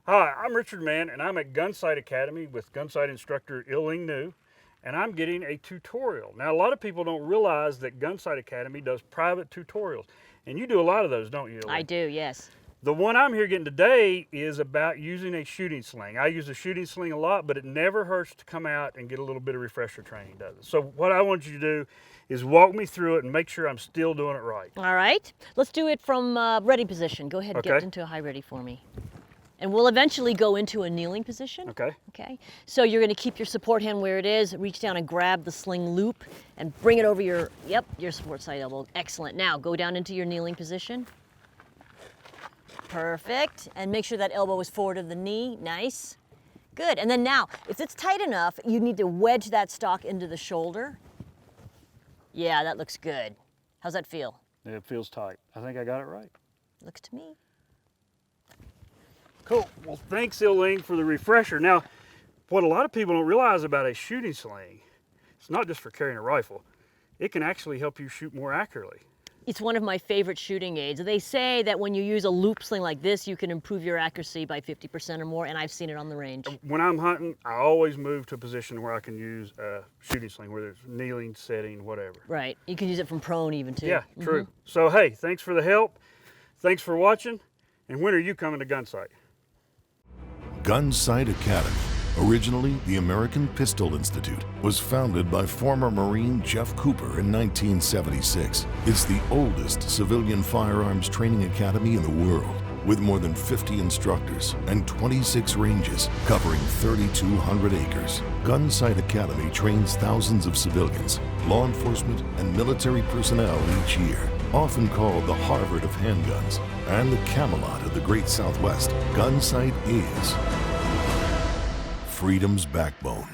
Hi, I'm Richard Mann, and I'm at Gunsite Academy with Gunsite instructor Il Ling, and I'm getting a tutorial. Now, a lot of people don't realize that Gunsite Academy does private tutorials, and you do a lot of those, don't you, Il Ling? I do, yes. The one I'm here getting today is about using a shooting sling. I use a shooting sling a lot, but it never hurts to come out and get a little bit of refresher training, does it? So what I want you to do is walk me through it and make sure I'm still doing it right. All right, let's do it from ready position. Go ahead and get into a high ready for me. And we'll eventually go into a kneeling position. Okay. Okay. So you're going to keep your support hand where it is, reach down and grab the sling loop and bring it over your support side elbow. Excellent. Now go down into your kneeling position. Perfect. And make sure that elbow is forward of the knee. Nice. Good. And then now, if it's tight enough, you need to wedge that stock into the shoulder. Yeah, that looks good. How's that feel? It feels tight. I think I got it right. Looks to me. Cool. Well, thanks, Il Ling, for the refresher. Now, what a lot of people don't realize about a shooting sling, it's not just for carrying a rifle. It can actually help you shoot more accurately. It's one of my favorite shooting aids. They say that when you use a loop sling like this, you can improve your accuracy by 50% or more, and I've seen it on the range. When I'm hunting, I always move to a position where I can use a shooting sling, whether it's kneeling, sitting, whatever. Right. You can use it from prone even, too. Yeah, true. So, hey, thanks for the help. Thanks for watching. And when are you coming to Gunsite? Gunsite Academy, originally the American Pistol Institute, was founded by former Marine Jeff Cooper in 1976. It's the oldest civilian firearms training academy in the world, with more than 50 instructors and 26 ranges covering 3,200 acres. Gunsite Academy trains thousands of civilians, law enforcement, and military personnel each year. Often called the Harvard of handguns and the Camelot of the Great Southwest, Gunsite is freedom's backbone.